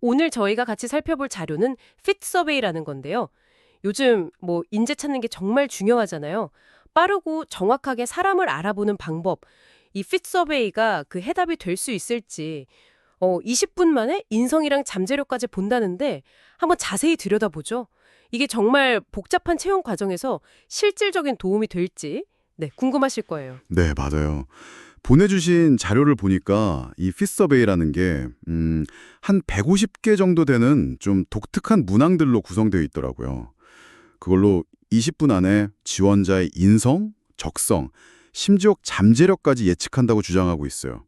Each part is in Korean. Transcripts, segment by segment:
오늘 저희가 같이 살펴볼 자료는 fit 서베이라는 건데요. 요즘 인재 찾는 게 정말 중요하잖아요. 빠르고 정확하게 사람을 알아보는 방법, 이 fit 서베이가 그 해답이 될 수 있을지 20분 만에 인성이랑 잠재력까지 본다는데 한번 자세히 들여다보죠. 이게 정말 복잡한 채용 과정에서 실질적인 도움이 될지 궁금하실 거예요. 네, 맞아요. 보내주신 자료를 보니까 이 핏서베이라는 게, 한 150개 정도 되는 좀 독특한 문항들로 구성되어 있더라고요. 그걸로 20분 안에 지원자의 인성, 적성, 심지어 잠재력까지 예측한다고 주장하고 있어요.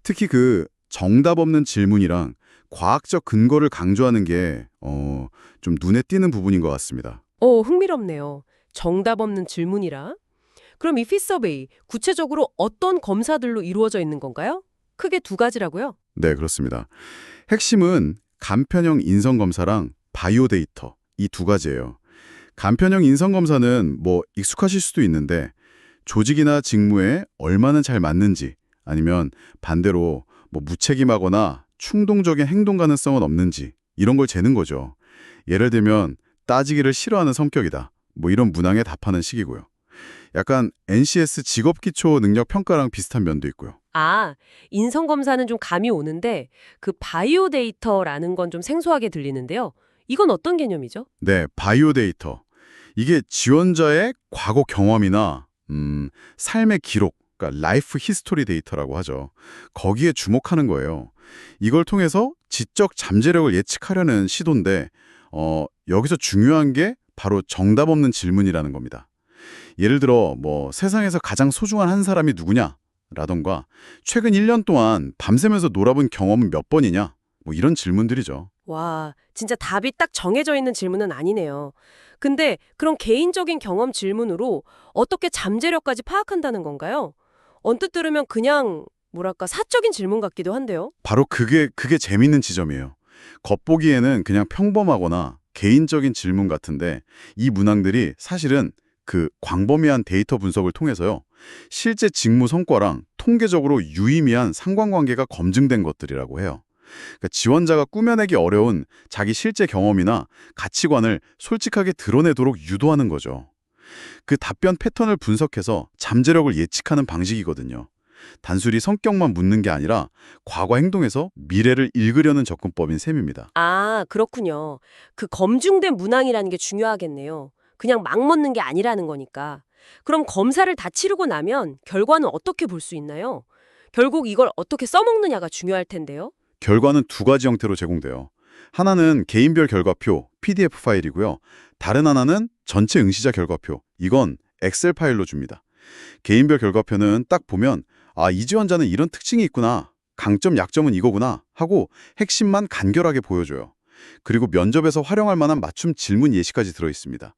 특히 그 정답 없는 질문이랑 과학적 근거를 강조하는 게, 좀 눈에 띄는 부분인 것 같습니다. 흥미롭네요. 정답 없는 질문이라. 그럼 이 fit 서베이 구체적으로 어떤 검사들로 이루어져 있는 건가요? 크게 두 가지라고요? 네, 그렇습니다. 핵심은 간편형 인성검사랑 바이오 데이터, 이 두 가지예요. 간편형 인성검사는 뭐 익숙하실 수도 있는데 조직이나 직무에 얼마나 잘 맞는지 아니면 반대로 뭐 무책임하거나 충동적인 행동 가능성은 없는지 이런 걸 재는 거죠. 예를 들면 따지기를 싫어하는 성격이다. 뭐 이런 문항에 답하는 식이고요. 약간 NCS 직업기초 능력평가랑 비슷한 면도 있고요. 아, 인성검사는 좀 감이 오는데 그 바이오 데이터라는 건 좀 생소하게 들리는데요. 이건 어떤 개념이죠? 네, 바이오 데이터. 이게 지원자의 과거 경험이나 삶의 기록, 그러니까 라이프 히스토리 데이터라고 하죠. 거기에 주목하는 거예요. 이걸 통해서 지적 잠재력을 예측하려는 시도인데 여기서 중요한 게 바로 정답 없는 질문이라는 겁니다. 예를 들어 뭐 세상에서 가장 소중한 한 사람이 누구냐? 라던가 최근 1년 동안 밤새면서 놀아본 경험은 몇 번이냐? 뭐 이런 질문들이죠. 와, 진짜 답이 딱 정해져 있는 질문은 아니네요. 근데 그런 개인적인 경험 질문으로 어떻게 잠재력까지 파악한다는 건가요? 언뜻 들으면 그냥 뭐랄까 사적인 질문 같기도 한데요. 바로 그게 재밌는 지점이에요. 겉보기에는 그냥 평범하거나 개인적인 질문 같은데 이 문항들이 사실은 그 광범위한 데이터 분석을 통해서요. 실제 직무 성과랑 통계적으로 유의미한 상관관계가 검증된 것들이라고 해요. 그러니까 지원자가 꾸며내기 어려운 자기 실제 경험이나 가치관을 솔직하게 드러내도록 유도하는 거죠. 그 답변 패턴을 분석해서 잠재력을 예측하는 방식이거든요. 단순히 성격만 묻는 게 아니라 과거 행동에서 미래를 읽으려는 접근법인 셈입니다. 아, 그렇군요. 그 검증된 문항이라는 게 중요하겠네요. 그냥 막 묻는 게 아니라는 거니까. 그럼 검사를 다 치르고 나면 결과는 어떻게 볼 수 있나요? 결국 이걸 어떻게 써먹느냐가 중요할 텐데요. 결과는 두 가지 형태로 제공돼요. 하나는 개인별 결과표, PDF 파일이고요. 다른 하나는 전체 응시자 결과표, 이건 엑셀 파일로 줍니다. 개인별 결과표는 딱 보면 아, 이 지원자는 이런 특징이 있구나. 강점, 약점은 이거구나 하고 핵심만 간결하게 보여줘요. 그리고 면접에서 활용할 만한 맞춤 질문 예시까지 들어있습니다.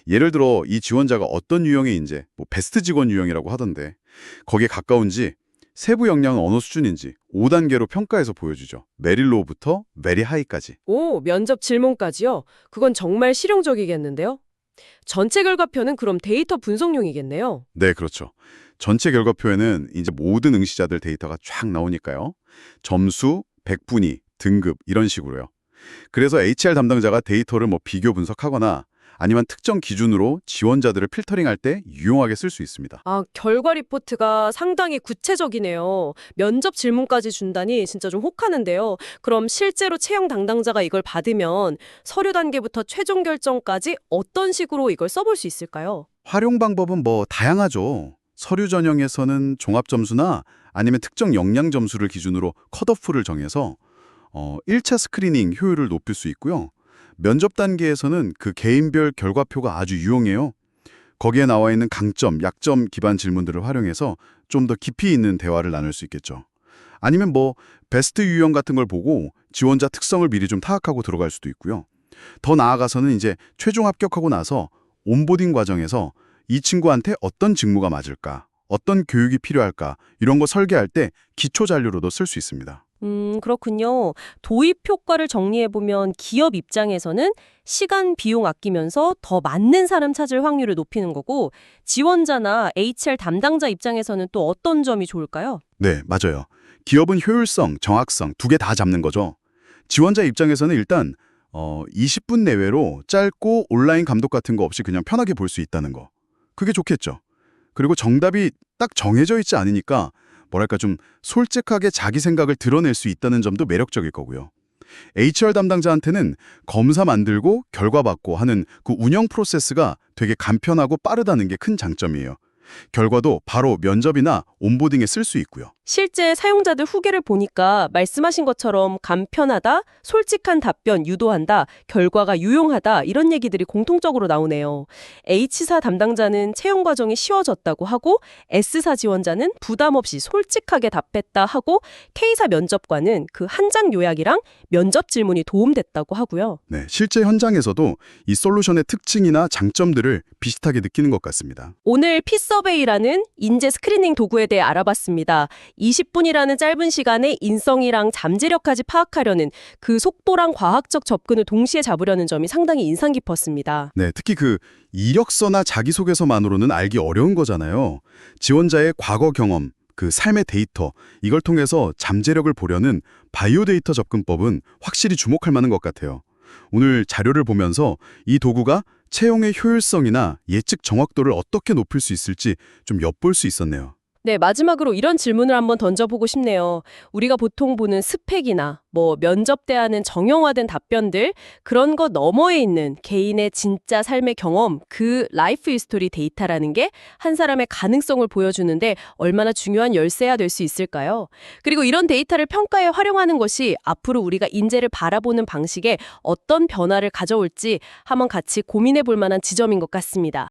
예를 들어 이 지원자가 어떤 유형의 인재, 뭐 베스트 직원 유형이라고 하던데 거기에 가까운지 세부 역량은 어느 수준인지 5단계로 평가해서 보여주죠. 메릴로우부터 메리 하이까지. 오, 면접 질문까지요? 그건 정말 실용적이겠는데요? 전체 결과표는 그럼 데이터 분석용이겠네요. 네, 그렇죠. 전체 결과표에는 이제 모든 응시자들 데이터가 쫙 나오니까요. 점수, 백분위, 등급 이런 식으로요. 그래서 HR 담당자가 데이터를 뭐 비교 분석하거나 아니면 특정 기준으로 지원자들을 필터링할 때 유용하게 쓸 수 있습니다. 아, 결과 리포트가 상당히 구체적이네요. 면접 질문까지 준다니 진짜 좀 혹하는데요. 그럼 실제로 채용 담당자가 이걸 받으면 서류 단계부터 최종 결정까지 어떤 식으로 이걸 써볼 수 있을까요? 활용 방법은 뭐 다양하죠. 서류 전형에서는 종합 점수나 아니면 특정 역량 점수를 기준으로 컷오프를 정해서 1차 스크리닝 효율을 높일 수 있고요. 면접 단계에서는 그 개인별 결과표가 아주 유용해요. 거기에 나와 있는 강점, 약점 기반 질문들을 활용해서 좀 더 깊이 있는 대화를 나눌 수 있겠죠. 아니면 뭐 베스트 유형 같은 걸 보고 지원자 특성을 미리 좀 타악하고 들어갈 수도 있고요. 더 나아가서는 이제 최종 합격하고 나서 온보딩 과정에서 이 친구한테 어떤 직무가 맞을까, 어떤 교육이 필요할까 이런 거 설계할 때 기초 자료로도 쓸 수 있습니다. 그렇군요. 도입 효과를 정리해보면 기업 입장에서는 시간, 비용 아끼면서 더 맞는 사람 찾을 확률을 높이는 거고 지원자나 HR 담당자 입장에서는 또 어떤 점이 좋을까요? 네, 맞아요. 기업은 효율성, 정확성 두 개 다 잡는 거죠. 지원자 입장에서는 일단 20분 내외로 짧고 온라인 감독 같은 거 없이 그냥 편하게 볼 수 있다는 거. 그게 좋겠죠. 그리고 정답이 딱 정해져 있지 않으니까 뭐랄까 좀 솔직하게 자기 생각을 드러낼 수 있다는 점도 매력적일 거고요. HR 담당자한테는 검사 만들고 결과 받고 하는 그 운영 프로세스가 되게 간편하고 빠르다는 게 큰 장점이에요. 결과도 바로 면접이나 온보딩에 쓸 수 있고요. 실제 사용자들 후기를 보니까 말씀하신 것처럼 간편하다, 솔직한 답변 유도한다, 결과가 유용하다 이런 얘기들이 공통적으로 나오네요. H사 담당자는 채용 과정이 쉬워졌다고 하고 S사 지원자는 부담 없이 솔직하게 답했다 하고 K사 면접관은 그 한 장 요약이랑 면접 질문이 도움됐다고 하고요. 네, 실제 현장에서도 이 솔루션의 특징이나 장점들을 비슷하게 느끼는 것 같습니다. 오늘 핏서베이라는 인재 스크리닝 도구에 대해 알아봤습니다. 20분이라는 짧은 시간에 인성이랑 잠재력까지 파악하려는 그 속도랑 과학적 접근을 동시에 잡으려는 점이 상당히 인상 깊었습니다. 네, 특히 그 이력서나 자기소개서만으로는 알기 어려운 거잖아요. 지원자의 과거 경험, 그 삶의 데이터, 이걸 통해서 잠재력을 보려는 바이오 데이터 접근법은 확실히 주목할 만한 것 같아요. 오늘 자료를 보면서 이 도구가 채용의 효율성이나 예측 정확도를 어떻게 높일 수 있을지 좀 엿볼 수 있었네요. 네, 마지막으로 이런 질문을 한번 던져보고 싶네요. 우리가 보통 보는 스펙이나 면접 때 하는 정형화된 답변들, 그런 거 너머에 있는 개인의 진짜 삶의 경험, 그 라이프 히스토리 데이터라는 게 한 사람의 가능성을 보여주는데 얼마나 중요한 열쇠가 될 수 있을까요? 그리고 이런 데이터를 평가에 활용하는 것이 앞으로 우리가 인재를 바라보는 방식에 어떤 변화를 가져올지 한번 같이 고민해 볼 만한 지점인 것 같습니다.